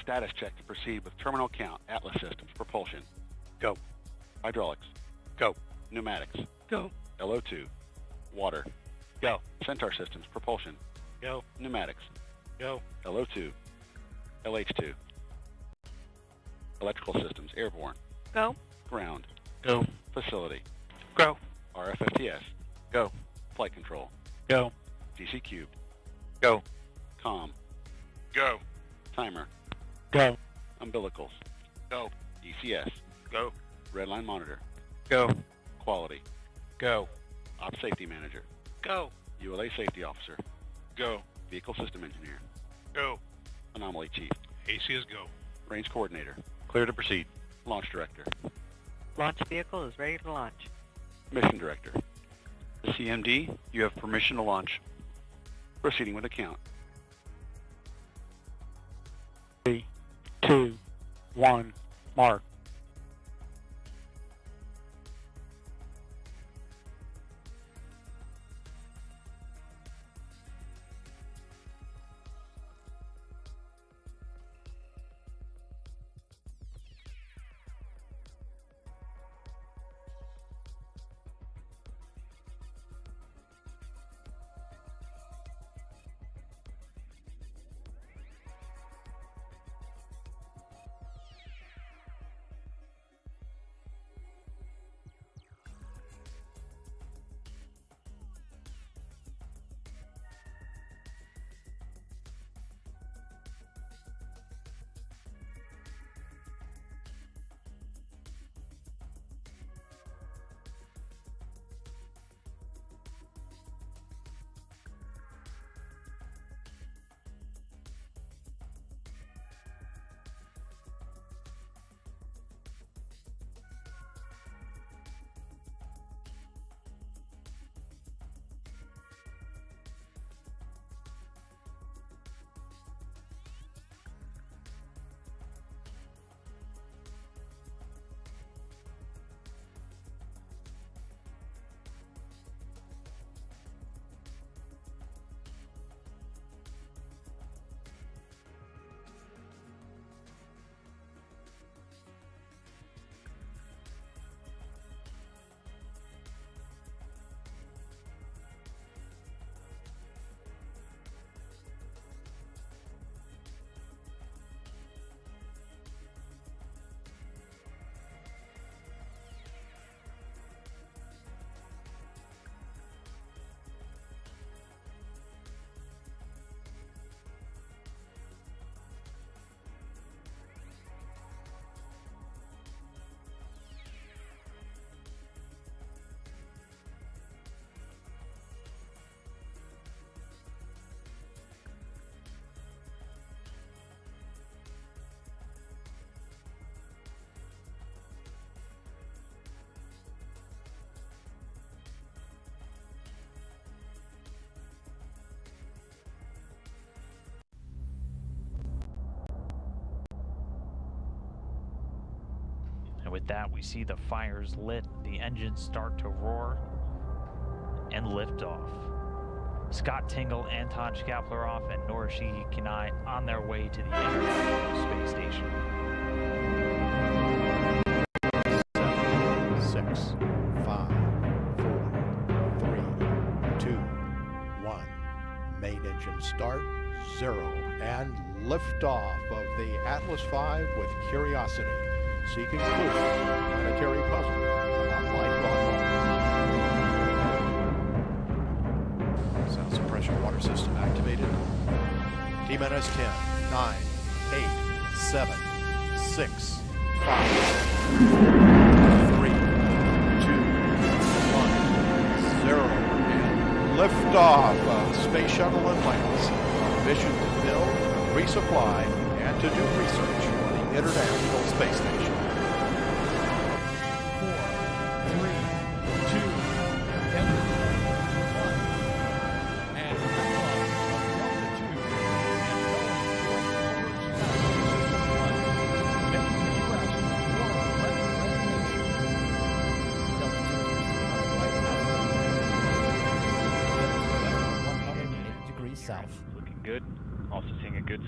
status check to proceed with terminal count, Atlas systems, propulsion. Go. Hydraulics. Go. Pneumatics. Go. LO2. Water. Go. Centaur systems, propulsion. Go. Pneumatics. Go. LO2. LH2. Electrical systems, airborne. Go. Ground. Go. Facility. Go. RFFTS. Go. Flight control. Go. DC cubed. Go. COM. Go. Timer. Go. Umbilicals. Go. ECS. Go. Redline monitor. Go. Quality. Go. Op safety manager. Go. ULA safety officer. Go. Vehicle system engineer. Go. Anomaly chief. AC is go. Range coordinator. Clear to proceed. Launch director. Launch vehicle is ready to launch. Mission director. CMD, you have permission to launch. Proceeding with account. 3, 2, 1, mark. And with that, we see the fires lit, the engines start to roar, and lift off. Scott Tingle, Anton Shkaplerov, and Norishi Kanai on their way to the International Space Station. 7, 6, 5, 4, 3, 2, 1. Main engine start, 0, and liftoff of the Atlas V with Curiosity. Seeking clue, planetary puzzle about life on Mars. Sound suppression water system activated. T-minus 10, 9, 8, 7, 6, 5, 3, 2, 1, 0, and liftoff of Space Shuttle Atlantis. Mission to build, resupply, and to do research on the International Space Station. 4, 3, 2, and 1. And liftoff of altitude and going towards Making the U.S. world record. 180 degrees south. Looking good. Also seeing a good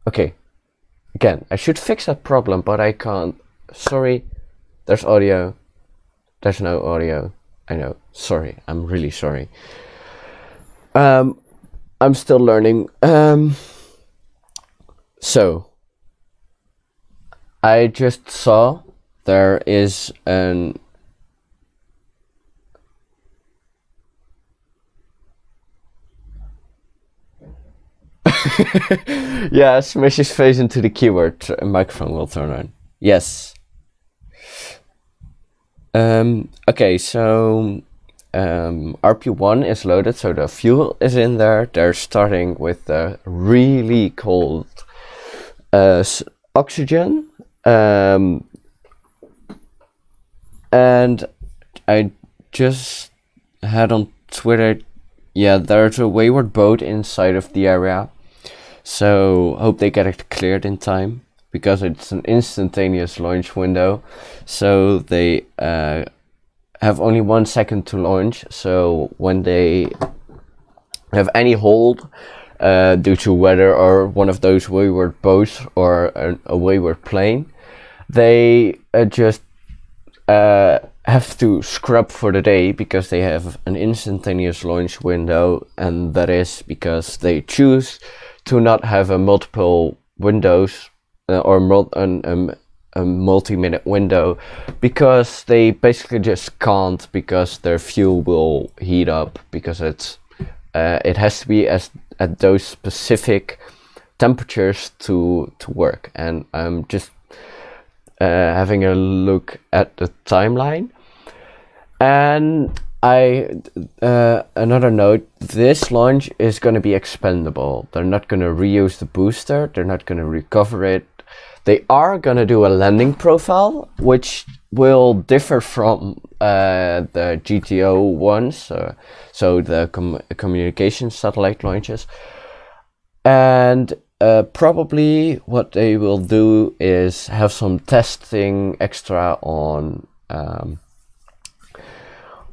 Okay, again, I should fix that problem, but I can't. Sorry, there's audio. There's no audio. I know. Sorry, I'm really sorry. I'm still learning. So, I just saw there is an yeah, smash his face into the keyboard. A microphone will turn on. Yes. Okay, so RP1 is loaded, so the fuel is in there. They're starting with the really cold oxygen. And I just had on Twitter, yeah, there's a wayward boat inside of the area. So hope they get it cleared in time, because it's an instantaneous launch window. So they have only 1 second to launch. So when they have any hold due to weather or one of those wayward boats or a wayward plane, they just have to scrub for the day, because they have an instantaneous launch window, and that is because they choose to not have a multiple windows or a multi-minute window, because they basically just can't, because their fuel will heat up, because it has to be at those specific temperatures to work. And I'm just having a look at the timeline, and another note, this launch is going to be expendable. They're not going to reuse the booster, they're not going to recover it. They are going to do a landing profile, which will differ from the GTO ones, so the communication satellite launches. And probably what they will do is have some testing extra on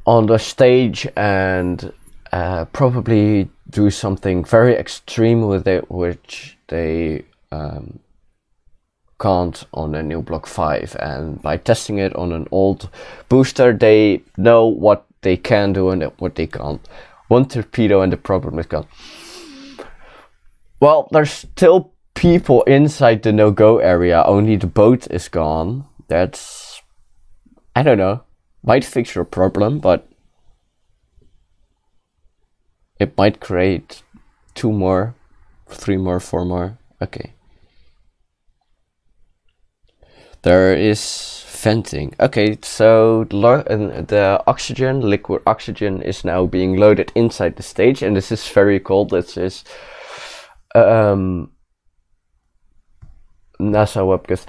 the stage, and probably do something very extreme with it, which they can't on a new Block 5. And by testing it on an old booster, they know what they can do and what they can't. One torpedo and the problem is gone. Well, there's still people inside the no-go area, only the boat is gone. That's, I don't know, might fix your problem, but it might create 2 more, 3 more, 4 more. Okay. There is venting. Okay, so the oxygen, liquid oxygen, is now being loaded inside the stage, and this is very cold. This is NASA webcast.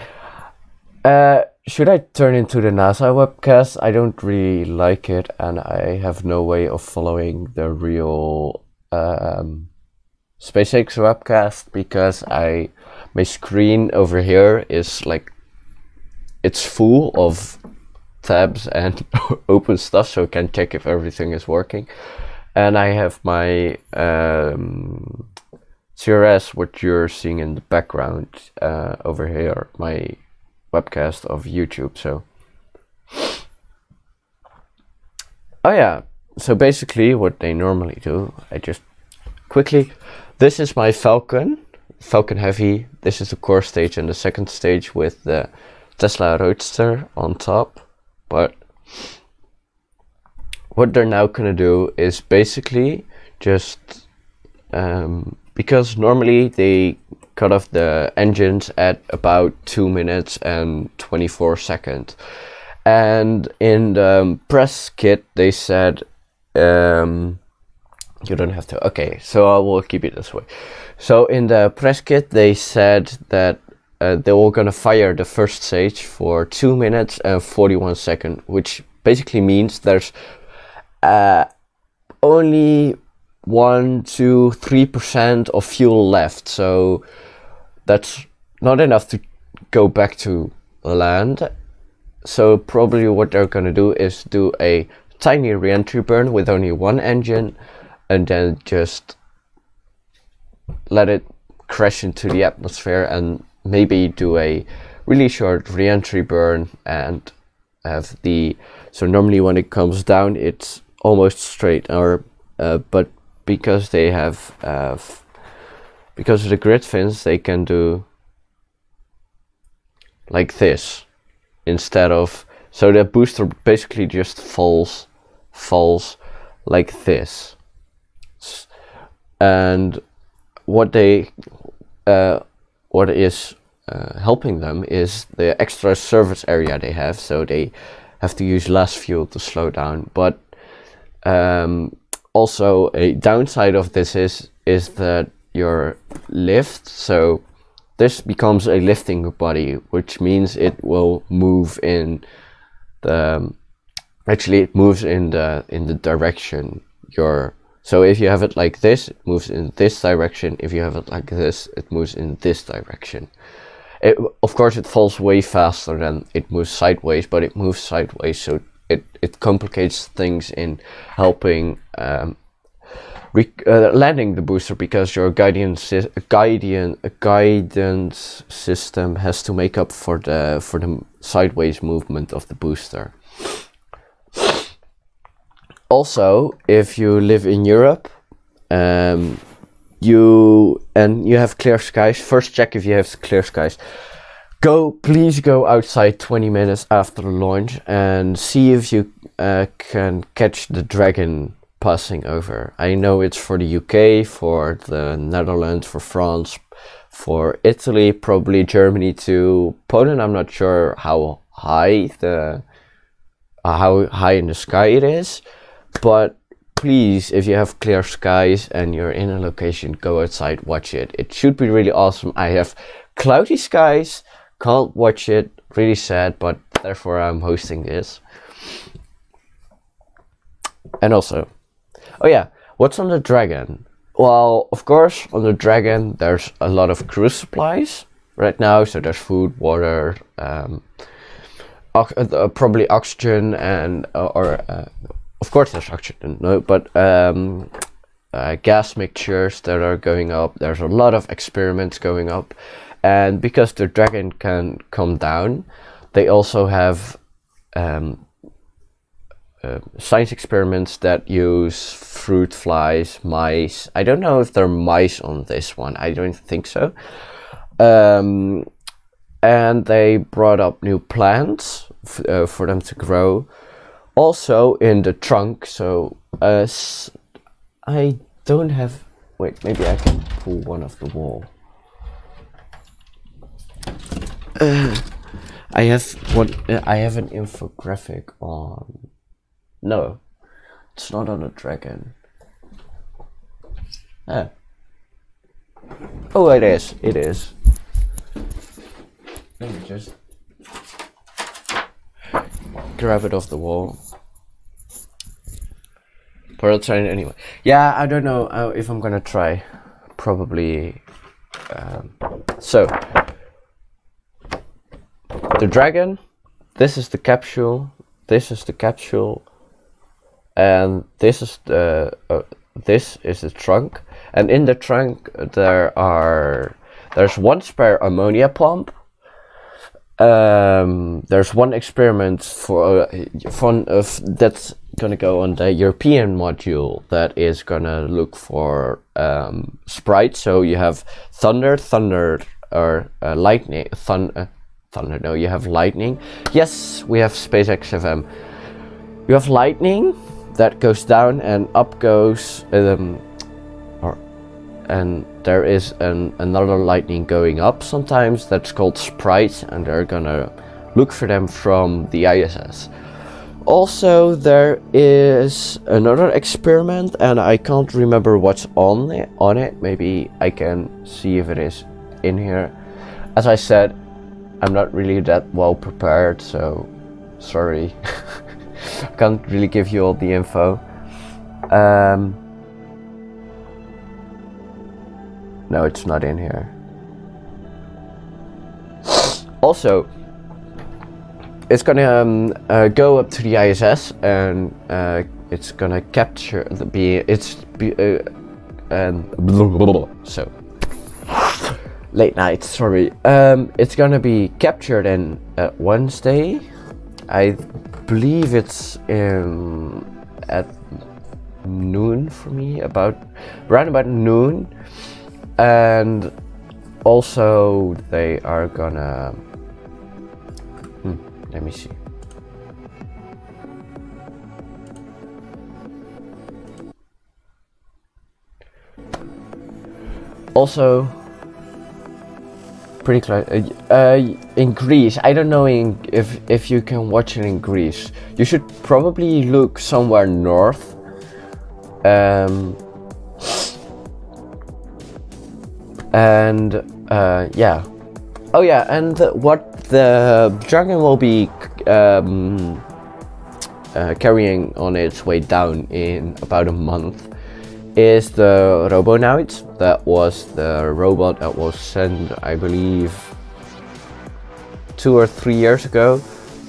Should I turn into the NASA webcast? I don't really like it, and I have no way of following the real SpaceX webcast, because my screen over here is like, it's full of tabs and open stuff, so I can check if everything is working. And I have my CRS, what you're seeing in the background over here, my webcast of YouTube. So oh yeah, so basically what they normally do, I just quickly, this is my Falcon Heavy. This is the core stage and the second stage with the Tesla Roadster on top. But what they're now gonna do is basically just because normally they cut off the engines at about 2 minutes and 24 seconds, and in the press kit they said you don't have to. Okay, so I will keep it this way. So in the press kit they said that they were gonna fire the first stage for 2 minutes and 41 seconds, which basically means there's only 1-3% of fuel left. So that's not enough to go back to land. So probably what they're gonna do is do a tiny re-entry burn with only 1 engine, and then just let it crash into the atmosphere and maybe do a really short re-entry burn and have so normally when it comes down it's almost straight, or but because they have because of the grid fins, they can do like this instead of, so the booster basically just falls like this. And what is helping them is the extra surface area they have, so they have to use less fuel to slow down. But also a downside of this is that your lift, so this becomes a lifting body, which means it will move in the, actually it moves in the direction so if you have it like this, it moves in this direction. If you have it like this, it moves in this direction. Of course it falls way faster than it moves sideways, but it moves sideways, so it complicates things in helping landing the booster, because your guidance system has to make up for the sideways movement of the booster. Also, if you live in Europe, you have clear skies, first check if you have clear skies. Please go outside 20 minutes after the launch and see if you can catch the Dragon passing over. I know it's for the UK, for the Netherlands, for France, for Italy, probably Germany too. Poland, I'm not sure how high in the sky it is, but please, if you have clear skies and you're in a location, go outside, watch it. It should be really awesome. I have cloudy skies, can't watch it, really sad, but therefore I'm hosting this. And also, oh yeah, what's on the Dragon? Well, of course, on the Dragon there's a lot of cruise supplies right now, so there's food, water, probably oxygen, and of course there's oxygen, no, but gas mixtures that are going up. There's a lot of experiments going up, and because the Dragon can come down, they also have science experiments that use fruit flies, mice. I don't know if there are mice on this one, I don't think so. And they brought up new plants for them to grow. Also in the trunk, so I don't have, wait, maybe I can pull one off the wall. I have an infographic on, no, it's not on a Dragon. Oh, it is. Let me just grab it off the wall. But I'll try it anyway. Yeah, I don't know if I'm gonna try. Probably. So, the Dragon. This is the capsule. This is the capsule. And this is the trunk. And in the trunk there's one spare ammonia pump. There's one experiment that's gonna go on the European module that is gonna look for sprites. So you have thunder, or lightning, thunder. No, you have lightning. Yes, we have SpaceX FM. You have lightning that goes down and up goes, and there is another lightning going up sometimes that's called sprites, and they're gonna look for them from the ISS. Also, there is another experiment, and I can't remember what's on it. Maybe I can see if it is in here. As I said, I'm not really that well prepared, so sorry. I can't really give you all the info. No, it's not in here. Also, it's gonna go up to the ISS, and it's gonna capture so late night, sorry. It's gonna be captured in Wednesday. I believe it's at noon for me, around about noon. And also they are gonna let me see. Also pretty close in Greece. I don't know if you can watch it in Greece. You should probably look somewhere north. And yeah. Oh yeah, and what the Dragon will be carrying on its way down in about a month is the Robonaut. That was the robot that was sent, I believe, 2 or 3 years ago,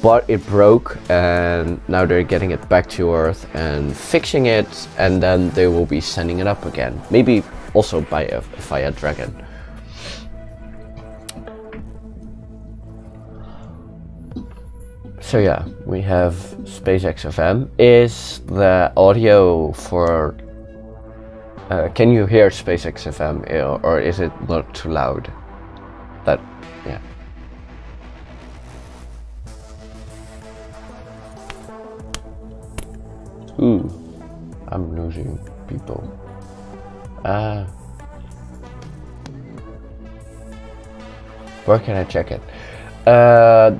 but it broke, and now they're getting it back to Earth and fixing it, and then they will be sending it up again, maybe also via Dragon. So yeah, we have SpaceX FM. Is the audio for can you hear SpaceX FM, or is it not too loud? That, yeah. Ooh, I'm losing people. Where can I check it?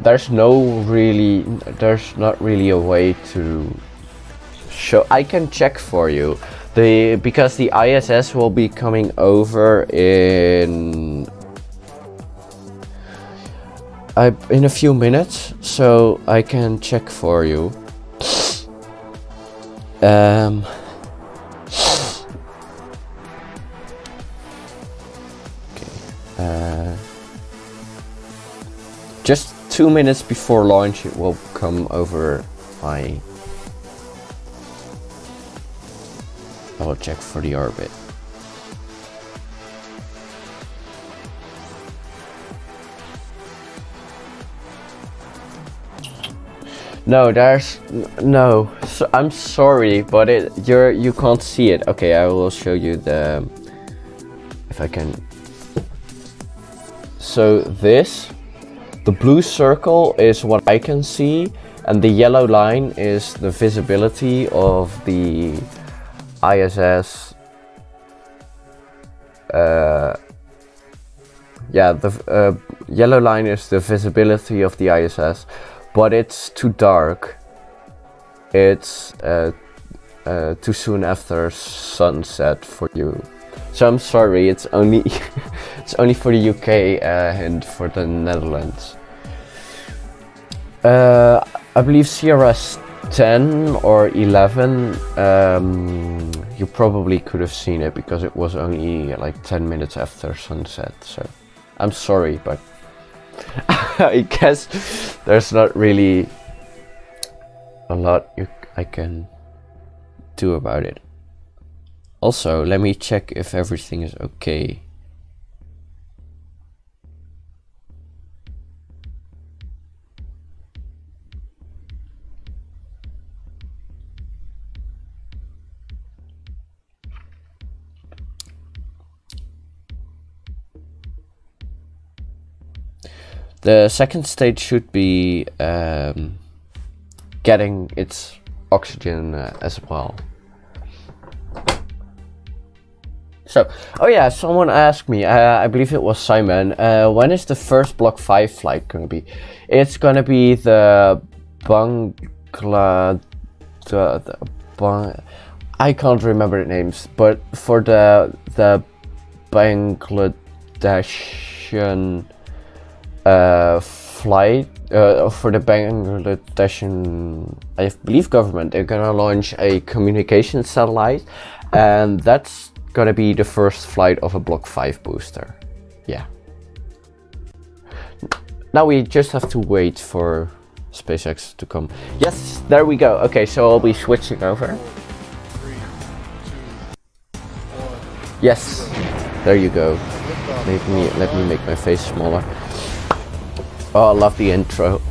There's not really a way to show. I can check for you. Because the ISS will be coming over in a few minutes, so I can check for you. Okay. Just 2 minutes before launch, it will come over my. I will check for the orbit. No, there's no. So, I'm sorry, but you can't see it. Okay, I will show you if I can. So the blue circle is what I can see, and the yellow line is the visibility of the ISS. Yeah, the yellow line is the visibility of the ISS, but it's too dark. It's too soon after sunset for you. So I'm sorry. It's only it's only for the UK and for the Netherlands. I believe CRS-10 or 11, you probably could have seen it because it was only like 10 minutes after sunset, so I'm sorry, but I guess there's not really a lot I can do about it. Also, let me check if everything is okay. The second stage should be getting its oxygen as well. So, oh yeah, someone asked me, I believe it was Simon, when is the first Block 5 flight going to be? It's going to be the I can't remember the names, but for the Bangladeshian flight, for the Bangladeshian, I believe, government, they're gonna launch a communication satellite, and that's gonna be the first flight of a Block 5 booster. Yeah. Now we just have to wait for SpaceX to come. Yes, there we go. Okay, so I'll be switching over. 3, 2, 1. Yes, there you go. Liftoff let me make my face smaller. Oh, I love the intro.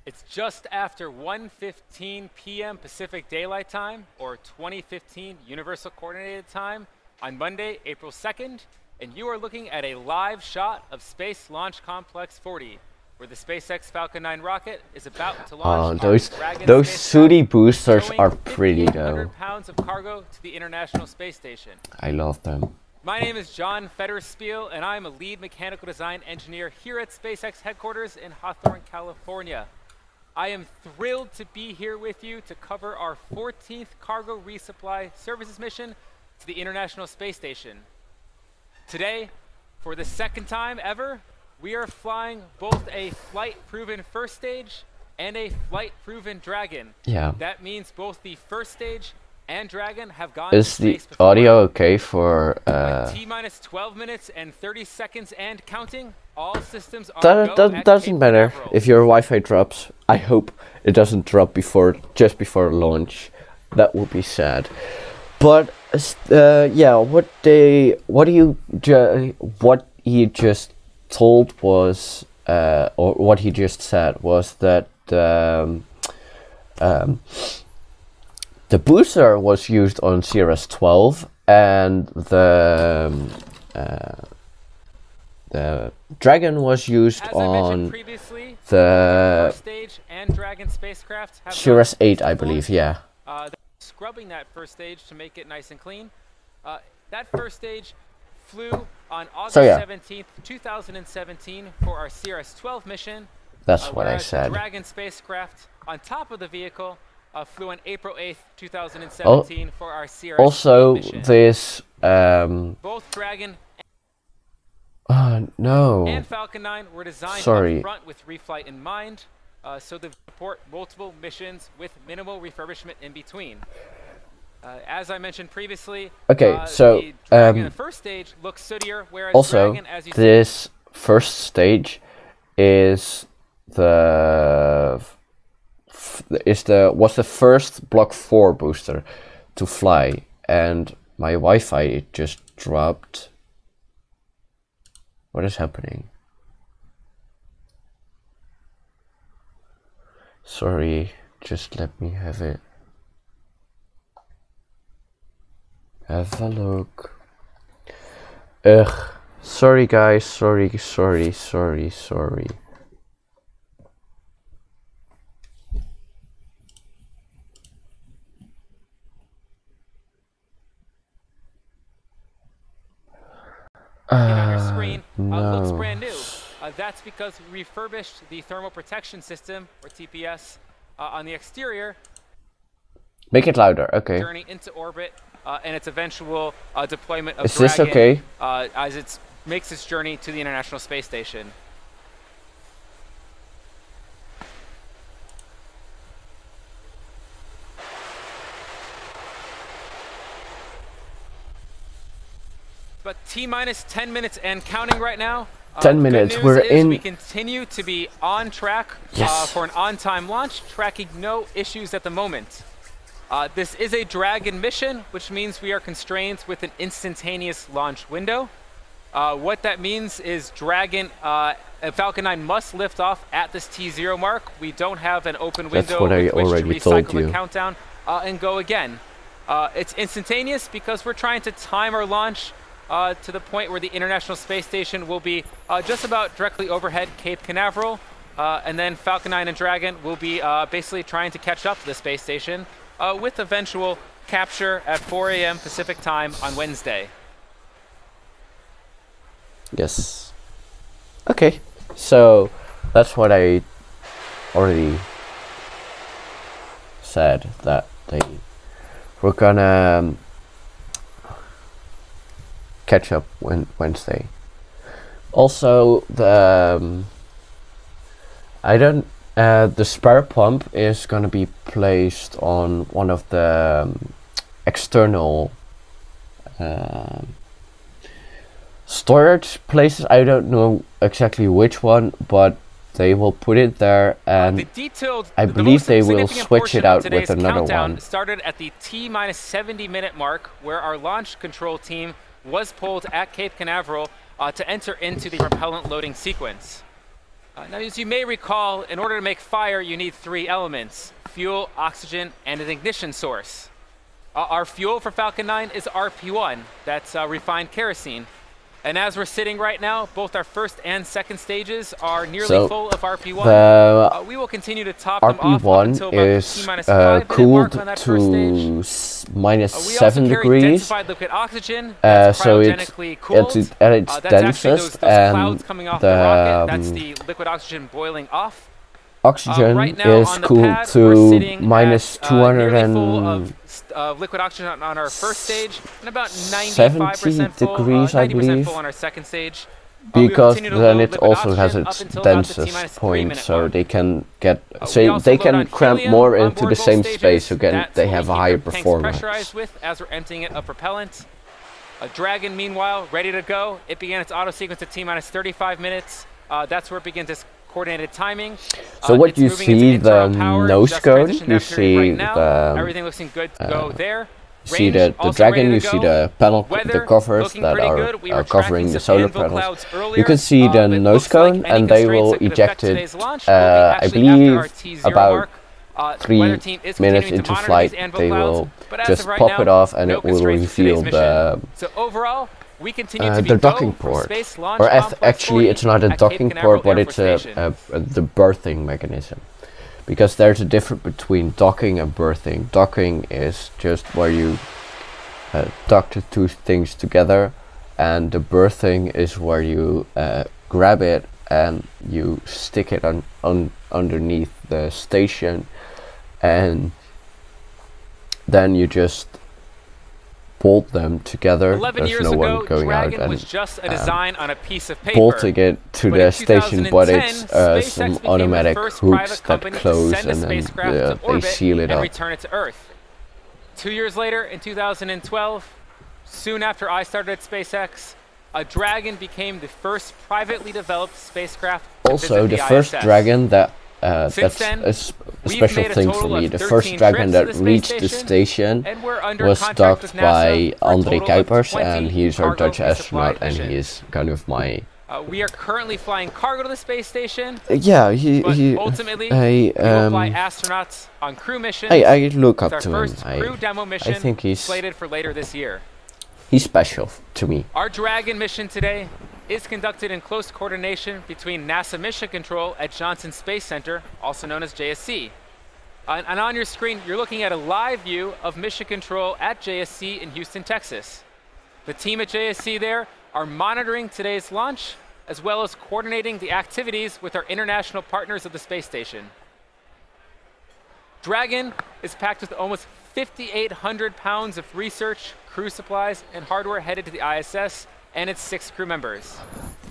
It's just after 1:15 p.m. Pacific Daylight Time, or 2015 Universal Coordinated Time, on Monday, April 2nd, and you are looking at a live shot of Space Launch Complex 40, where the SpaceX Falcon 9 rocket is about to launch. Those Dragon sooty boosters towing are pretty though. 1,500 pounds of cargo to the International Space Station. I love them. My name is John Federspiel, and I'm a lead mechanical design engineer here at SpaceX headquarters in Hawthorne, California. I am thrilled to be here with you to cover our 14th cargo resupply services mission to the International Space Station. Today, for the second time ever, we are flying both a flight-proven first stage and a flight-proven Dragon. Yeah. That means both the first stage and Dragon have gone Is to the space before. audio okay for With T-minus 12 minutes and 30 seconds and counting, all systems are go that at doesn't Cape matter Canaveral. if your Wi-Fi drops. I hope it doesn't drop just before launch. That would be sad. But yeah, what he just told was, or what he just said was that the booster was used on CRS-12 and the Dragon was used As I mentioned on previously, the first stage and Dragon spacecraft have CRS-8, gone I believe. Yeah. they're scrubbing that first stage to make it nice and clean. That first stage flew on August 17th, 2017 for our CRS-12 mission. That's what I whereas said. The Dragon spacecraft on top of the vehicle flew on April 8th, 2017 for our CRS-8 Also, mission. this Both Dragon no. and Falcon 9 were designed Sorry. up front with reflight in mind, so they support multiple missions with minimal refurbishment in between. As I mentioned previously, Okay, so the Dragon in the first stage looks sootier, whereas also Dragon, as you this first stage is was the first Block 4 booster to fly, and my Wi-Fi just dropped. What is happening? Sorry, just let me have it. Have a look. Ugh. Sorry guys, sorry. on your screen no. looks brand new. That's because we refurbished the thermal protection system, or TPS, on the exterior. Make it louder, okay. Journey into orbit and its eventual deployment of Is this Dragon okay? as it makes its journey to the International Space Station. But T-minus 10 minutes and counting right now. 10 minutes, good we're news is in. We continue to be on track Yes. for an on-time launch, tracking no issues at the moment. This is a Dragon mission, which means we are constrained with an instantaneous launch window. What that means is Dragon, Falcon 9 must lift off at this T0 mark. We don't have an open window That's what I with which already to told recycle you. the countdown and go again. It's instantaneous because we're trying to time our launch to the point where the International Space Station will be just about directly overhead Cape Canaveral, and then Falcon 9 and Dragon will be basically trying to catch up to the space station with eventual capture at 4 a.m. Pacific time on Wednesday. Yes. Okay, so that's what I already said, that we're gonna catch up Wednesday. Also, the the spare pump is gonna be placed on one of the external storage places. I don't know exactly which one, but they will put it there, and I believe they will switch it out with another one. Started at the T-minus 70-minute mark, where our launch control team was pulled at Cape Canaveral to enter into the propellant loading sequence. Now, as you may recall, in order to make fire, you need 3 elements: fuel, oxygen, and an ignition source. Our fuel for Falcon 9 is RP1, that's refined kerosene. And as we're sitting right now, both our first and second stages are nearly full of RP1. We will continue to top them off until about is T-minus 5 cooled on that first to stage. minus 7 degrees. Liquid oxygen, that's So it's cooled. at its that's actually densest, those and clouds coming off the rocket. That's the liquid oxygen boiling off. oxygen Right now is on the cooled pad, we're to sitting minus at, 200 nearly full and of liquid oxygen on our first stage, and about 70 95% full, degrees, I 90% believe. full on our second stage. We will because continue to then load it liquid also has oxygen its up until about the densest T-minus 3 point, minute so mark. they can get We say also they load can on cramp helium more on into board the both same stages. space again. That's They what have we a keep higher our tanks performance. pressurized with as we're emptying it of propellant. A Dragon, meanwhile, ready to go. It began its auto sequence at T-minus 35 minutes. That's where it begins its coordinated timing. So what It's you moving see, into the internal power, nose just cone, transitioned you that period see right now. the Everything looking good to go there. see Range the also Dragon, ready you to see go. the panel, the Weather covers looking that pretty are good. We were covering tracking the some solar anvil panels. clouds earlier. You can see the It nose looks like cone, any and they constraints will that could affect eject it. today's launch will be I actually after believe our T0 about mark. 3 weather team is minutes continuing to into monitor flight, these anvil they clouds, will but as just of right pop now, it off, and no it will constraints for today's reveal mission. the So overall, we continue to be the go docking for port. Space Launch Or Complex actually, 40 it's not a at Cape docking Canaveral port, but Air it's Force Station. the berthing mechanism. Because there's a difference between docking and berthing. Docking is just where you dock the 2 things together, and the berthing is where you grab it and you stick it on underneath the station, and then you just bolt them together. 11 There's years no ago, one going Dragon out was and just a design on a piece of paper. bolting it to But the in station, but 2010, it's SpaceX some became the automatic first hooks private that company to close, send a and then spacecraft to they orbit seal it and up. return it to Earth. 2 years later, in 2012, soon after I started at SpaceX, a Dragon became the first privately developed spacecraft to Also, visit the the first ISS. Dragon that Since that's then, a we've special made a thing total for me. of The 13 first Dragon trips to that the space reached the station and we're under was contract docked with NASA by for a André total of Kuipers, 20 and he's our cargo Dutch resupply astronaut, and missions. he's kind of my We are currently flying cargo to the space station, yeah. but He ultimately, I we will fly astronauts on crew missions. I look with up our to him. first crew demo mission think he's slated for later this year. he's special to me. Our Dragon mission today is conducted in close coordination between NASA Mission Control at Johnson Space Center, also known as JSC. And on your screen, you're looking at a live view of Mission Control at JSC in Houston, Texas. The team at JSC there are monitoring today's launch, as well as coordinating the activities with our international partners of the space station. Dragon is packed with almost 5,800 pounds of research, crew supplies, and hardware headed to the ISS and its 6 crew members.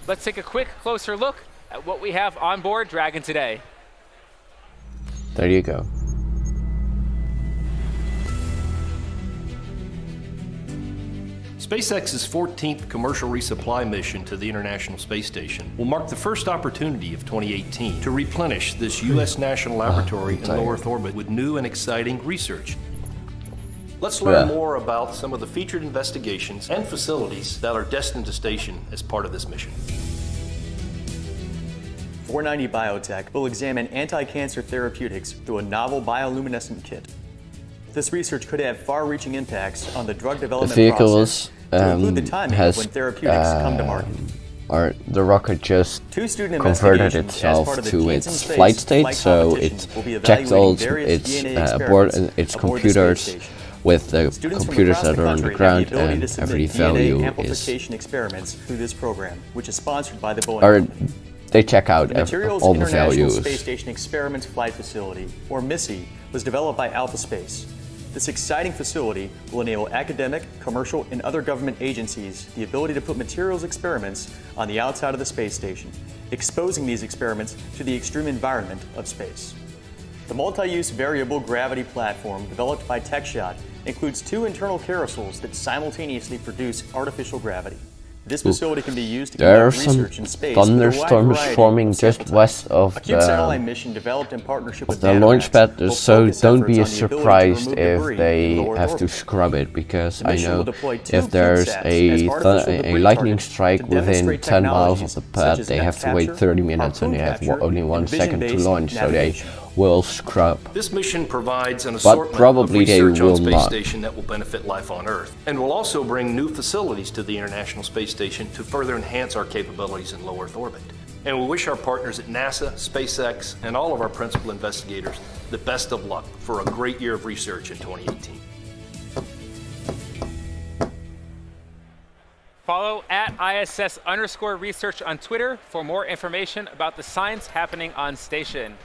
Let's take a quick closer look at what we have on board Dragon today. There you go. SpaceX's 14th commercial resupply mission to the International Space Station will mark the first opportunity of 2018 to replenish this U.S. national laboratory in low Earth orbit with new and exciting research. Let's learn more about some of the featured investigations and facilities that are destined to station as part of this mission. 490 Biotech will examine anti-cancer therapeutics through a novel bioluminescent kit. This research could have far-reaching impacts on the drug development process, to include the timing of when therapeutics come to market. Or the rocket just Two student converted investigations as part itself of the to Teens in its Space flight state, flight so competition it will be checked all evaluating various its DNA aboard experiments its aboard the space computers station. with the Students from computers across that are on the country have ground, the ability and to submit every DNA value is. amplification experiments through this program, which is sponsored by the Boeing Or Company. they check out The Materials all the International values. Space Station Experiments Flight Facility, or MISSI, was developed by Alpha Space. This exciting facility will enable academic, commercial, and other government agencies the ability to put materials experiments on the outside of the space station, exposing these experiments to the extreme environment of space. The multi-use variable gravity platform developed by TechShot includes 2 internal carousels that simultaneously produce artificial gravity. This facility can be used to conduct research in space with a wide thunderstorms variety forming of just sample west types. of A cube satellite mission developed in partnership with the launch pad, will so focus don't efforts be on the ability to surprised remove if debris they in low Earth have to orbit. scrub it, because The I mission will know deploy 2 if there's CubeSats as artificial a debris lightning targets strike to within demonstrate 10 miles of technologies the such pad, as they net have to wait capture, 30 minutes and they have harpoon only capture, 1 and second to vision-based launch, so they navigation. will scrub. This mission provides an But assortment probably of they research will on Space not. Station that will benefit life on Earth, and will also bring new facilities to the International Space Station to further enhance our capabilities in low Earth orbit. And we wish our partners at NASA, SpaceX, and all of our principal investigators the best of luck for a great year of research in 2018. Follow at ISS_research on Twitter for more information about the science happening on station.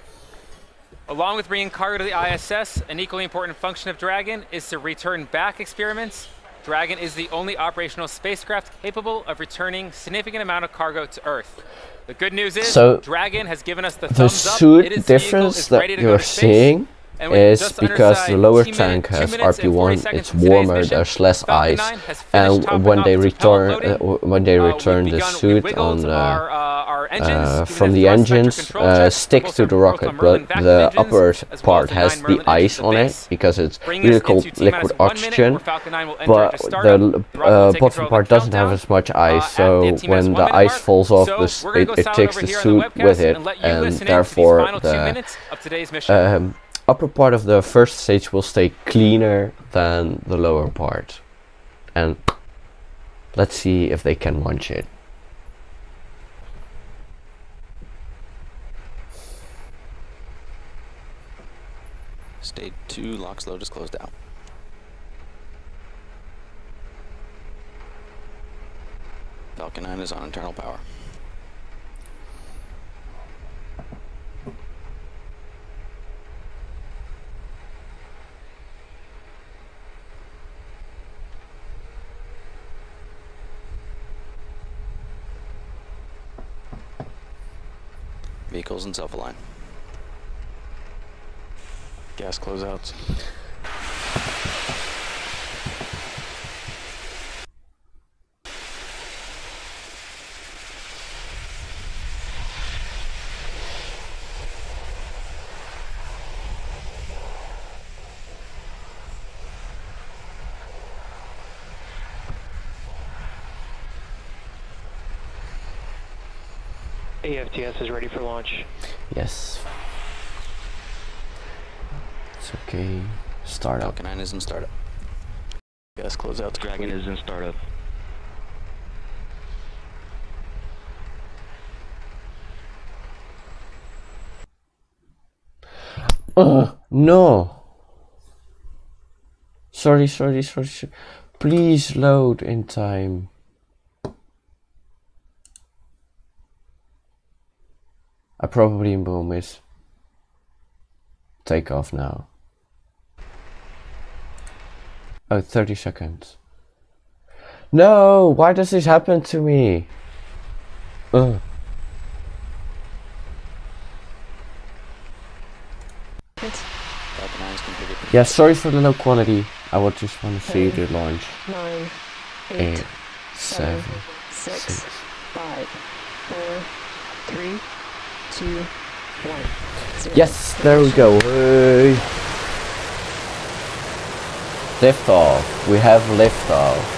Along with bringing cargo to the ISS, an equally important function of Dragon is to return back experiments. Dragon is the only operational spacecraft capable of returning significant amount of cargo to Earth. The good news is Dragon has given us the thumbs up. suit difference that you're seeing is because the lower tank has RP1, it's warmer, there's less ice, and when they return the suit on from the engines sticks to the rocket, but the upper part has the ice on it because it's really cold liquid oxygen, but the bottom part doesn't have as much ice, so when the ice falls off, it takes the suit with it, and therefore the upper part of the first stage will stay cleaner than the lower part. And let's see if they can launch it. Stage 2, lock slow is closed out. Falcon 9 is on internal power. Vehicles and self-align. Gas closeouts. AFTS is ready for launch. Yes. It's okay. Startup. Falcon 9 is in startup. Gas closeouts. Dragon is in startup. No. Sorry. Please load in time. I probably will miss takeoff now. Oh, 30 seconds. No, why does this happen to me? Yeah, sorry for the low quality. I would just want to see the launch. 9, 8, 7, 6, 5, 4, 3, 2, 1. Yes, there we go. Hey. Lift off. We have lift off.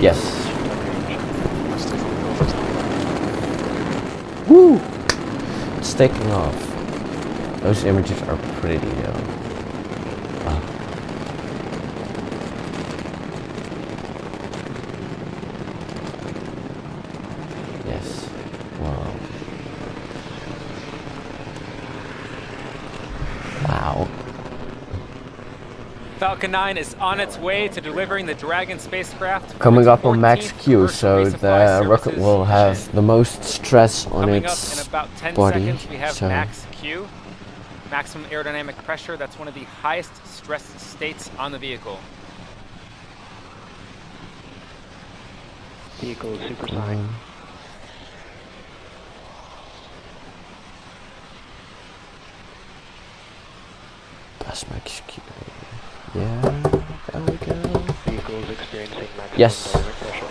Yes. Woo! It's taking off. Those images are pretty though. Wow. Yes. Wow. Wow. Falcon 9 is on its way to delivering the Dragon spacecraft. Coming up on max Q, so the rocket will have the most stress on Coming its up in about 10 body. seconds, we have so max Q. maximum aerodynamic pressure. That's one of the highest stress states on the vehicle. Vehicle is supersonic. Bus max. Yeah, there we go. Vehicle is experiencing maximum Yes. dynamic pressure.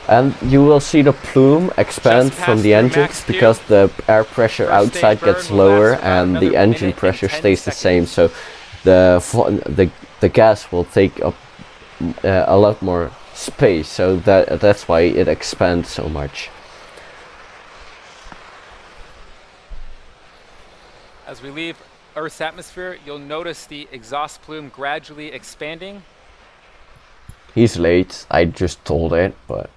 And you will see the plume expand from the engines because the air pressure outside gets lower and the engine pressure stays the same. So the gas will take up a lot more space. So that's why it expands so much. As we leave Earth's atmosphere, you'll notice the exhaust plume gradually expanding. He's late. I just told it, but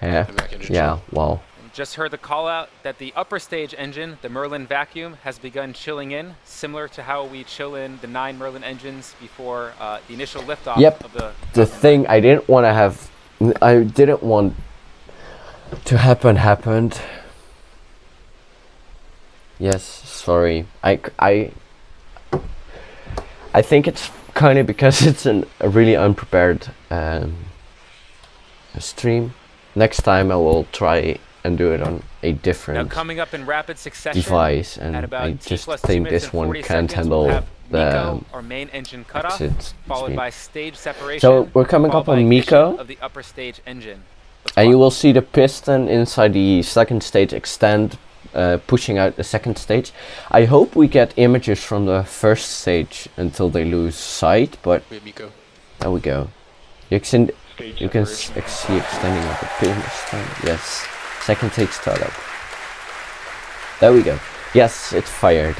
yeah, wow. Just heard the call out that the upper stage engine, the Merlin vacuum, has begun chilling in, similar to how we chill in the 9 Merlin engines before the initial liftoff of the thing I didn't want to happen happened. Yes, sorry. I think it's kind of because it's a really unprepared stream. Next time I will try and do it on a different coming up in rapid succession device, and I just think this one can't handle the our main engine cutoff, exit followed speed. by stage separation. So we're coming up on Miko, of the upper stage engine. and you will see the piston inside the second stage extend, pushing out the second stage. I hope we get images from the first stage until they lose sight, but there we go. You can see extending of the piston. Yes, second stage startup. There we go. Yes, it's fired.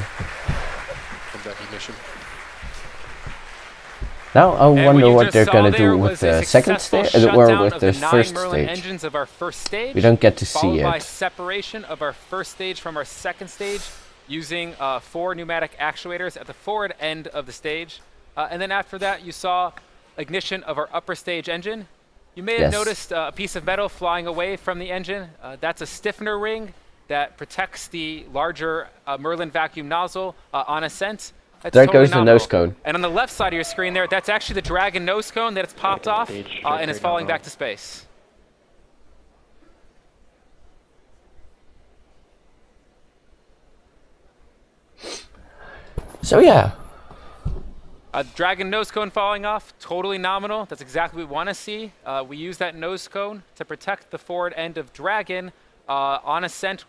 Now I wonder what they're gonna do with the second stage or with the first stage. Engines of our first stage. We don't get to see followed by it. separation of our first stage from our second stage using 4 pneumatic actuators at the forward end of the stage. And then after that, you saw ignition of our upper stage engine. You may have noticed a piece of metal flying away from the engine. That's a stiffener ring that protects the larger Merlin vacuum nozzle on ascent. There goes the nose cone. And on the left side of your screen there, that's actually the Dragon nose cone that it's popped off and is falling back to space. So yeah. Dragon nose cone falling off, totally nominal. That's exactly what we want to see. We use that nose cone to protect the forward end of Dragon on ascent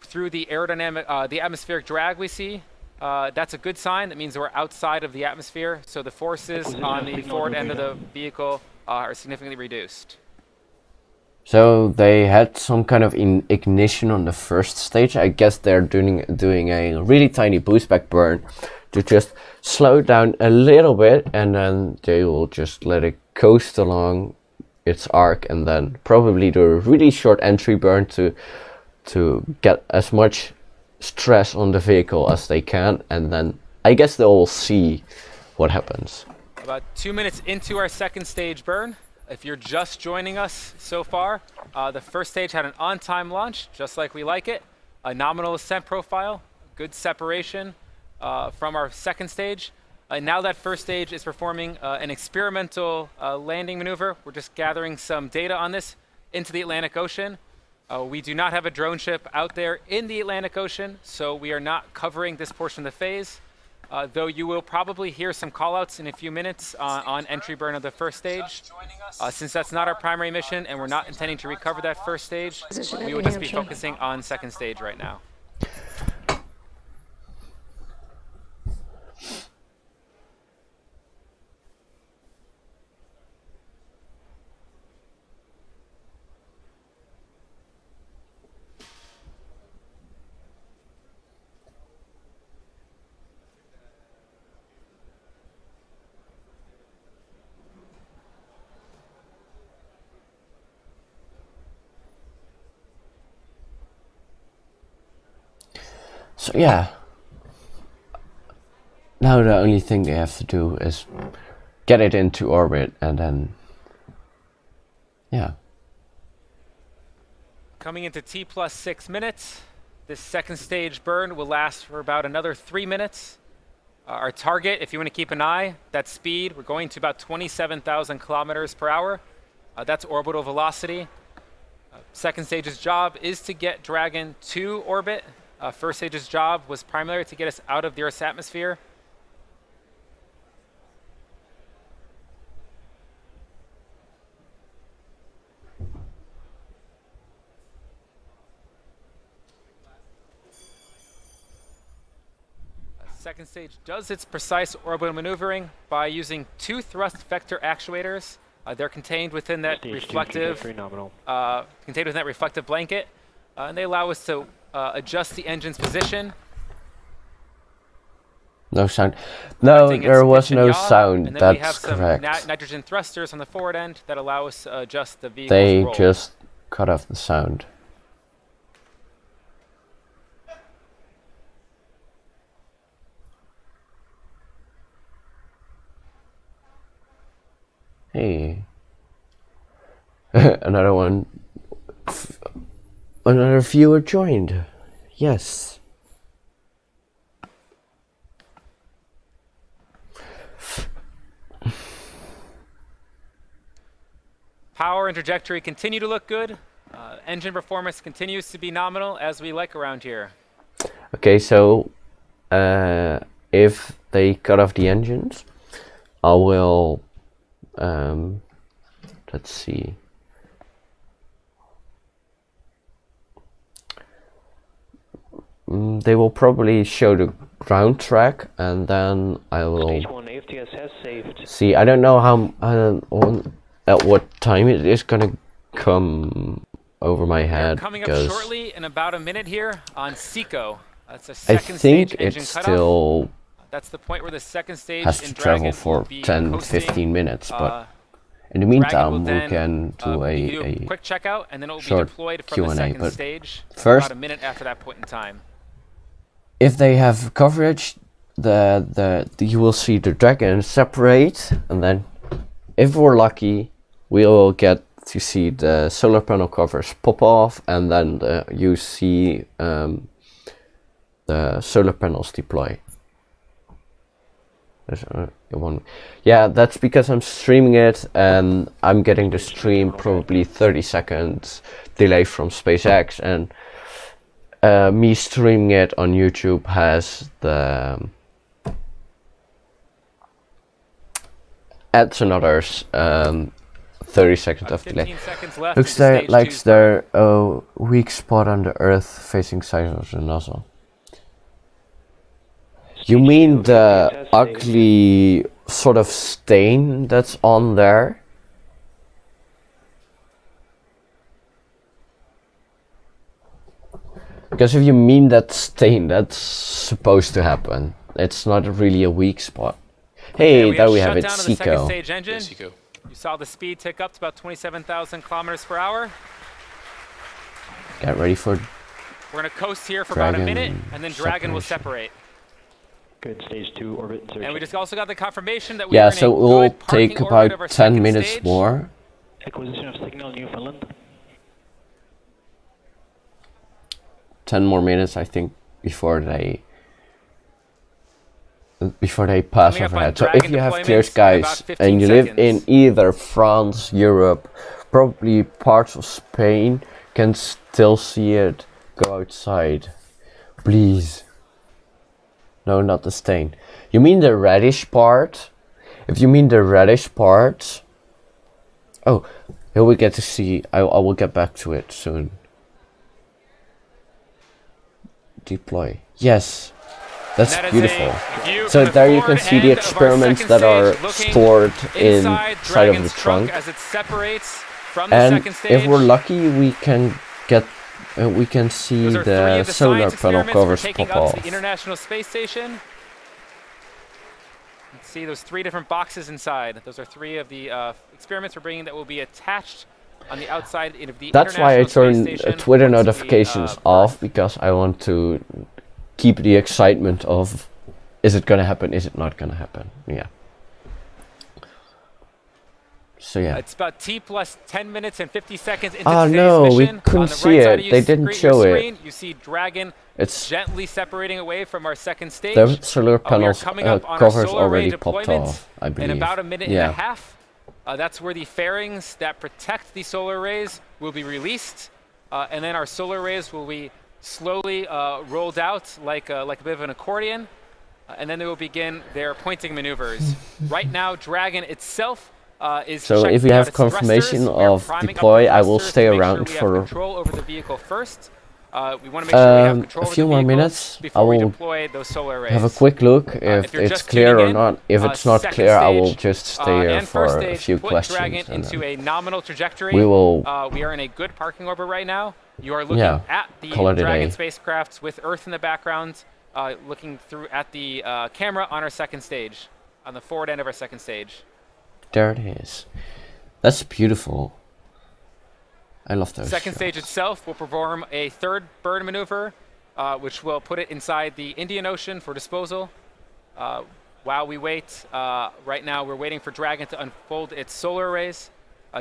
through the aerodynamic, the atmospheric drag we see. That's a good sign. That means we're outside of the atmosphere, so the forces on the forward end of the vehicle are significantly reduced. So they had some kind of ignition on the first stage. I guess they're doing a really tiny boost back burn to just slow it down a little bit, and then they will just let it coast along its arc, and then probably do a really short entry burn to get as much stress on the vehicle as they can, and then I guess they'll see what happens. About 2 minutes into our second stage burn. If you're just joining us so far, the first stage had an on-time launch, just like we like it, a nominal ascent profile, good separation from our second stage. Now that first stage is performing an experimental landing maneuver. We're just gathering some data on this into the Atlantic Ocean. We do not have a drone ship out there in the Atlantic Ocean, so we are not covering this portion of the phase, though you will probably hear some callouts in a few minutes on entry burn of the first stage. Since that's not our primary mission and we're not intending to recover that first stage, we will just be focusing on second stage right now. So yeah, now the only thing they have to do is get it into orbit, and then yeah. Coming into T+6 minutes, This second stage burn will last for about another 3 minutes. Our target, if you want to keep an eye, that speed, we're going to about 27,000 kilometers per hour. That's orbital velocity. Second stage's job is to get Dragon to orbit. First stage's job was primarily to get us out of the Earth's atmosphere. Second stage does its precise orbital maneuvering by using 2 thrust vector actuators. They're contained within that reflective blanket, and they allow us to adjust the engine's position. No sound. No, there was no sound. And then That's we have some correct. nitrogen thrusters on the forward end that allow us to adjust the vehicle's They roll. just cut off the sound. Hey. Another one. Another viewer joined. Yes. Power and trajectory continue to look good. Engine performance continues to be nominal, as we like around here. Okay, so if they cut off the engines, I will let's see. They will probably show the ground track, and then I will Stage 1 AFTS has saved. see. I don't know at what time it is gonna come over my head. Coming up shortly in about a minute here on SECO. That's a I second think stage engine it's cutoff. still That's the point where the second stage has in to travel Dragon for will be 10-15 coasting. minutes, but in the Dragon meantime will we then, can do you can do a quick checkout, and then it will be short deployed from the Q&A, second but stage first, about a minute after that point in time. if they have coverage, you will see the Dragon separate, and then if we're lucky, we'll get to see the solar panel covers pop off, and then you see the solar panels deploy. There's one. Yeah, that's because I'm streaming it, and I'm getting the stream probably 30 seconds delay from SpaceX, and me streaming it on YouTube has the adds another 30 seconds of delay. Looks like there a weak spot on the Earth facing side of the nozzle. You mean the ugly sort of stain that's on there? Because if you mean that stain, that's supposed to happen. It's not really a weak spot. Hey, there we have it, SECO. You saw the speed tick up to about 27,000 kilometers per hour. Get ready for We're going to coast here for about a minute, and then Dragon will separate. Good, stage 2 orbit insertion. And we just also got the confirmation that we yeah, are so in it will good parking take orbit of about our 10 minutes stage. more. Acquisition of signal Newfoundland. 10 more minutes, I think, before they pass overhead. So if you have clear skies and you live in either France, Europe, probably parts of Spain, can still see it, go outside. Please. No, not the stain. You mean the reddish part? If you mean the reddish part... Oh, here we get to see... I will get back to it soon. Deploy. Yes. That's beautiful. So there you can see the experiments that are stored inside of the trunk. As it separates from the And second stage. if we're lucky, we can get... we can see the solar panel covers pop off. The International Space Station. Let's see those 3 different boxes inside. Those are 3 of the experiments we're bringing that will be attached on the outside of the That's why I turn Twitter once notifications off, because I want to keep the excitement of, is it gonna happen, is it not gonna happen? Yeah. So yeah. It's about T plus 10 minutes and 50 seconds into Oh today's no, we mission. couldn't On the see right side it. of They didn't show screen, it. you see Dragon It's gently separating away from our second stage. the solar We are panels coming up on our covers solar array already popped deployment off, I believe. in about a minute yeah. and a half. That's where the fairings that protect the solar arrays will be released, and then our solar arrays will be slowly rolled out like a bit of an accordion, and then they will begin their pointing maneuvers. Right now, Dragon itself is so if you have confirmation of deploy, I will stay around for control over the vehicle first. We want to make sure we have control a over few the more vehicle minutes. I before we will deploy those solar arrays. have a quick look if you're it's just clear tuning or in, not. If it's not second clear, I will stage, just stay here and first for a stage, few put questions. Dragon And into a nominal trajectory. we will we are in a good parking orbit right now. You are looking at the Dragon spacecraft with Earth in the background, looking through at the camera on our second stage, on the forward end of our second stage. There it is. That's beautiful. I love those. Second shots. stage itself will perform a third burn maneuver, which will put it inside the Indian Ocean for disposal. While we wait, right now we're waiting for Dragon to unfold its solar arrays.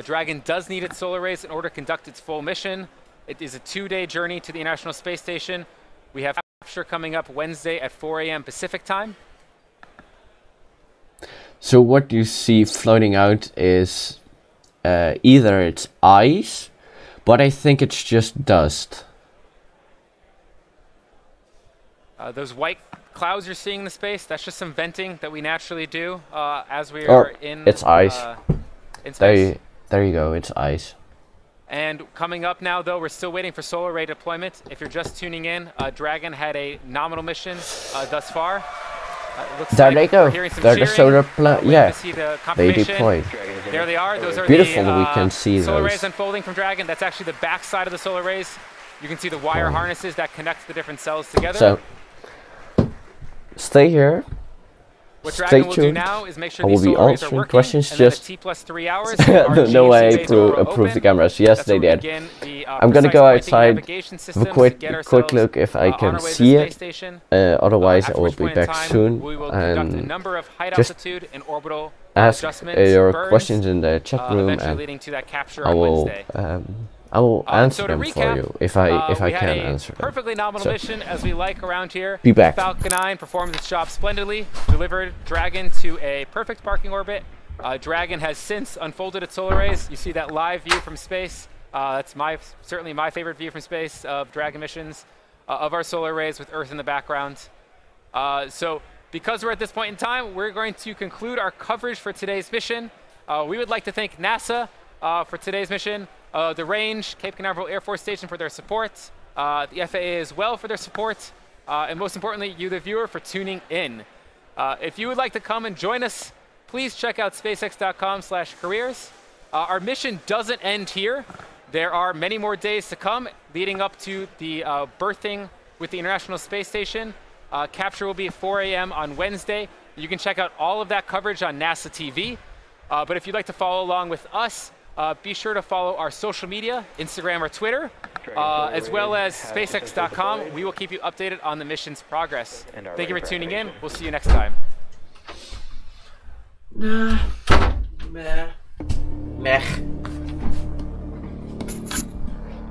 Dragon does need its solar arrays in order to conduct its full mission. It is a 2-day journey to the International Space Station. We have capture coming up Wednesday at 4 a.m. Pacific time. So what you see floating out is either it's ice, but I think it's just dust. Those white clouds you're seeing in the space, that's just some venting that we naturally do as we are in it's ice. In space. There you go, it's ice. And coming up now, though, we're still waiting for solar array deployment. If you're just tuning in, Dragon had a nominal mission thus far. There they go. They're the solar plant. Yeah, they deployed. There they are. Those are beautiful. The, we can see solar those. rays unfolding from Dragon. That's actually the back side of the solar rays. You can see the wire harnesses that connect the different cells together. So stay here. What Stay Dragon will do tuned. now is make sure I will these be solar rays are answering working, questions. and then Just at T plus 3 hours, no way I approve the cameras. Yes, they did. I'm gonna go outside, have a quick look if I can see it. Otherwise, I will be back soon and just ask your questions in the chat room, and I will answer them for you if I can answer them. Perfectly nominal mission as we like around here. Be back. Falcon 9 performed its job splendidly, delivered Dragon to a perfect parking orbit. Dragon has since unfolded its solar arrays. You see that live view from space. That's certainly my favorite view from space of Dragon missions, of our solar arrays with Earth in the background. So because we're at this point in time, we're going to conclude our coverage for today's mission. We would like to thank NASA for today's mission. The Range, Cape Canaveral Air Force Station for their support, the FAA as well for their support, and most importantly, you, the viewer, for tuning in. If you would like to come and join us, please check out spacex.com/careers. Our mission doesn't end here. There are many more days to come leading up to the berthing with the International Space Station. Capture will be at 4 a.m. on Wednesday. You can check out all of that coverage on NASA TV. But if you'd like to follow along with us, be sure to follow our social media, Instagram or Twitter, as well as SpaceX.com. We will keep you updated on the mission's progress. Thank you for tuning in. We'll see you next time.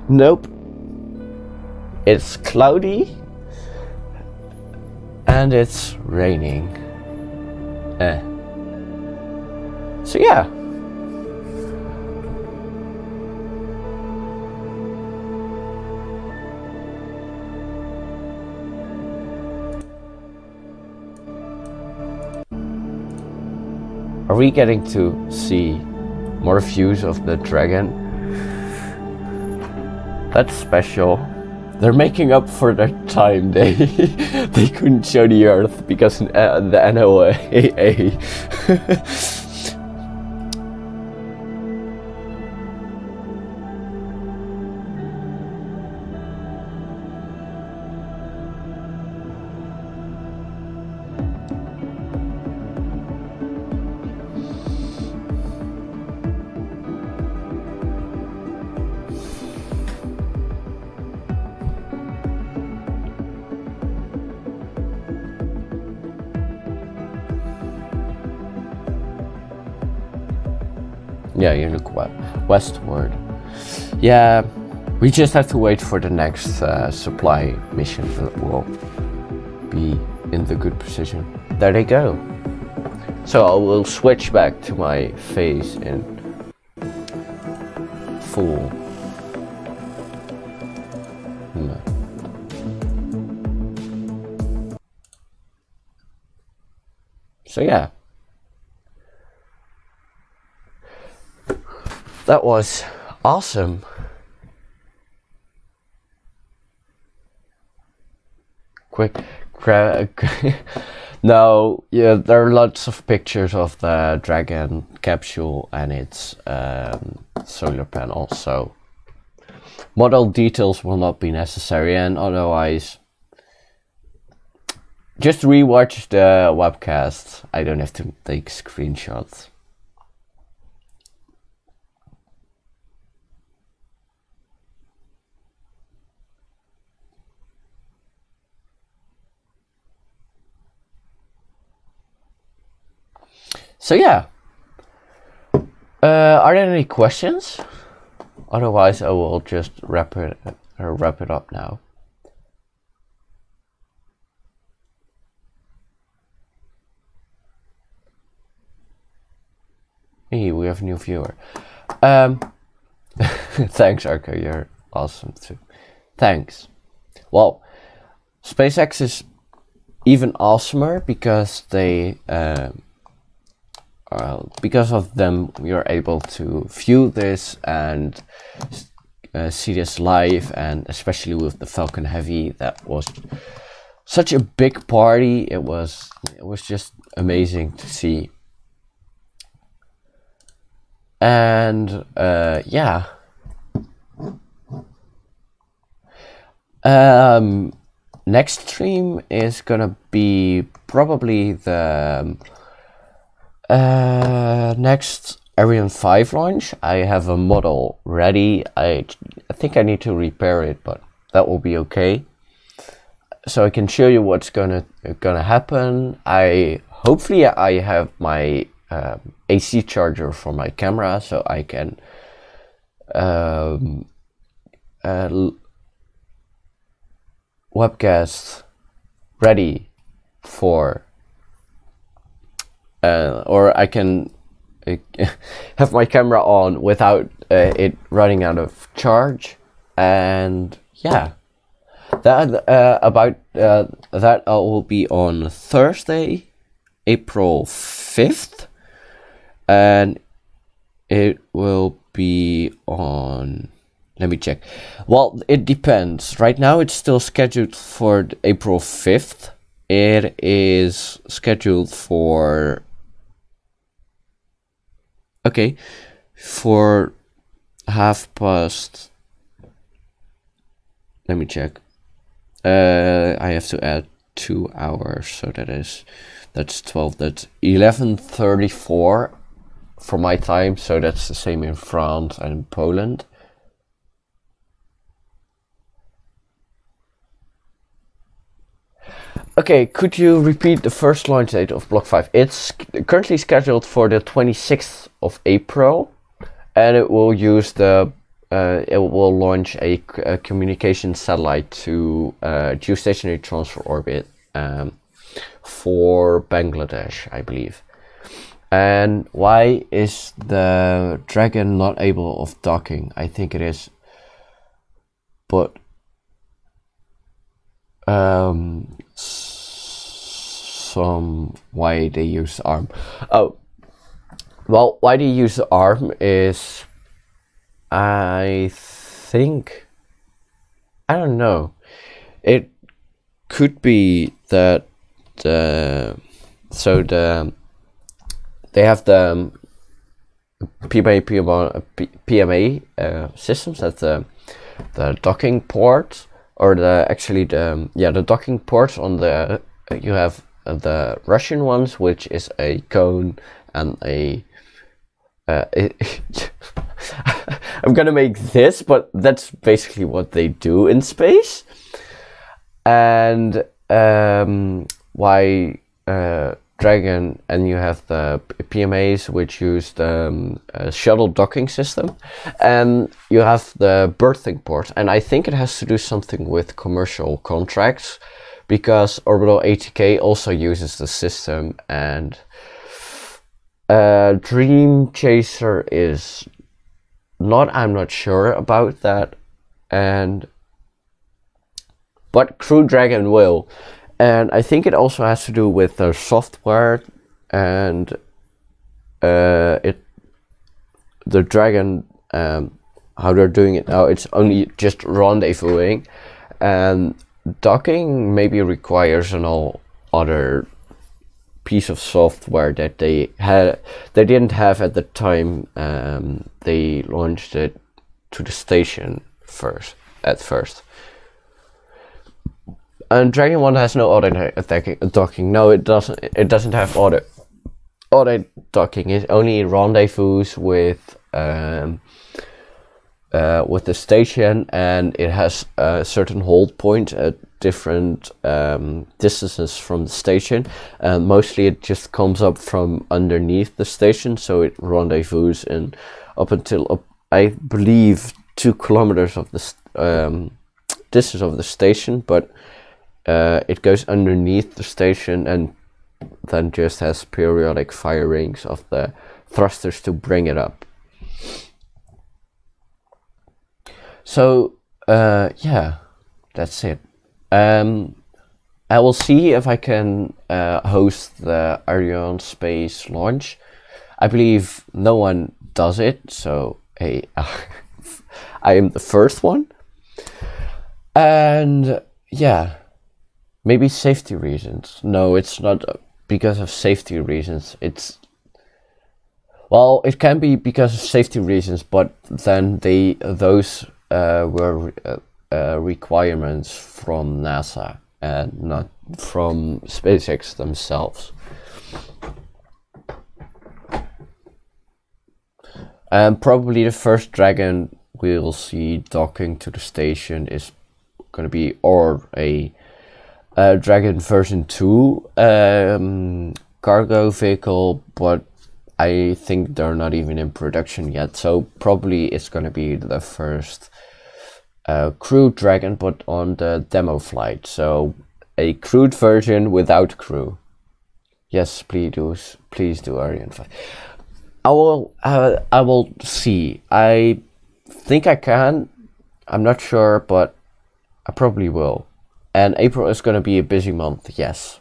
Nope. It's cloudy and it's raining. So yeah. Are we getting to see more views of the Dragon? That's special. They're making up for their time. They couldn't show the Earth because the NOAA. Yeah, you look westward. Yeah, we just have to wait for the next supply mission that will be in the good position. There they go. So I will switch back to my face in full. No. So yeah. That was awesome. Quick, no, yeah, there are lots of pictures of the Dragon capsule and its solar panel, so model details will not be necessary, and otherwise just rewatch the webcast. I don't have to take screenshots. So yeah, are there any questions? Otherwise, I will just wrap it up now. Hey, we have a new viewer. Thanks, Arco. You're awesome too. Thanks. Well, SpaceX is even awesomer because they. Because of them, we are able to view this and see this live, and especially with the Falcon Heavy, that was such a big party. It was just amazing to see. And yeah. Next stream is gonna be probably the next Ariane 5 launch. I have a model ready. I think I need to repair it, but that will be okay. So I can show you what's gonna happen. Hopefully I have my AC charger for my camera, so I can webcast ready for or I can have my camera on without it running out of charge. And yeah, that about that will be on Thursday, April 5th, and it will be on, let me check. Well, it depends. Right now it's still scheduled for April 5th. It is scheduled for, okay, for 1:30. Let me check. I have to add 2 hours, so that's 12. That's 11:34 for my time, so that's the same in France and in Poland. Okay, could you repeat the first launch date of Block 5? It's currently scheduled for the 26th of April, and it will use the it will launch a communication satellite to geostationary transfer orbit for Bangladesh, I believe. And why is the Dragon not able of docking? I think it is, but why they use the arm. Oh, well, why they use the arm is, I think, I don't know, it could be that they have the PMA systems at the docking port, or the docking ports on the, you have the Russian ones, which is a cone and a I'm gonna make this, but that's basically what they do in space. And why Dragon, and you have the PMAs, which use the shuttle docking system, and you have the berthing port. And I think it has to do something with commercial contracts, because Orbital ATK also uses the system, and Dream Chaser is not. I'm not sure about that, but Crew Dragon will. And I think it also has to do with the software, and the Dragon, how they're doing it now. It's only just rendezvousing, and docking maybe requires an all other piece of software that they didn't have at the time they launched it to the station at first. And Dragon 1 has no auto docking. No, it doesn't. It doesn't have auto docking. It only rendezvous with the station, and it has a certain hold point at different distances from the station. And mostly, it just comes up from underneath the station, so it rendezvous and up until I believe 2 kilometers of the distance of the station, but. It goes underneath the station and then just has periodic firings of the thrusters to bring it up. So yeah, that's it. I will see if I can host the Ariane space launch. I believe no one does it, so hey, I am the first one. And yeah. Maybe safety reasons. No, it's not because of safety reasons. Well, it can be because of safety reasons, but then those were requirements from NASA and not from SpaceX themselves. And probably the first Dragon we'll see docking to the station is going to be a Dragon version 2 cargo vehicle, but I think they're not even in production yet, so probably it's going to be the first crew Dragon, but on the demo flight. So a crewed version without crew. Yes, please do Ariane 5. I will see. I think I can. I'm not sure, but I probably will. And April is going to be a busy month, yes.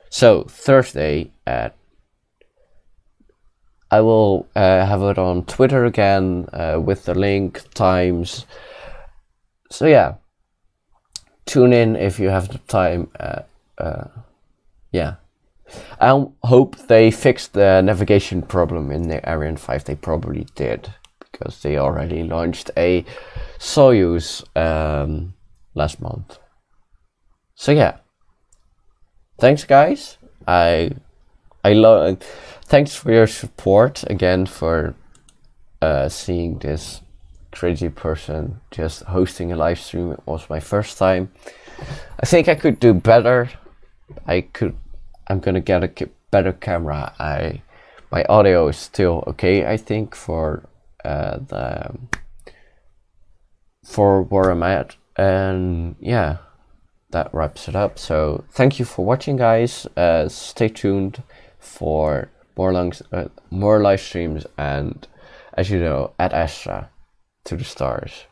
So Thursday I will have it on Twitter again with the link, times. So yeah, tune in if you have the time. Yeah, I hope they fixed the navigation problem in the Ariane 5. They probably did, because they already launched a Soyuz last month. So yeah, thanks guys. I love. Thanks for your support again, for seeing this crazy person just hosting a live stream. It was my first time. I think I could do better. I'm gonna get a better camera. My audio is still okay, I think, for where I'm at, and yeah. That wraps it up. So thank you for watching, guys. Stay tuned for more live streams, and as you know, at Astra to the stars.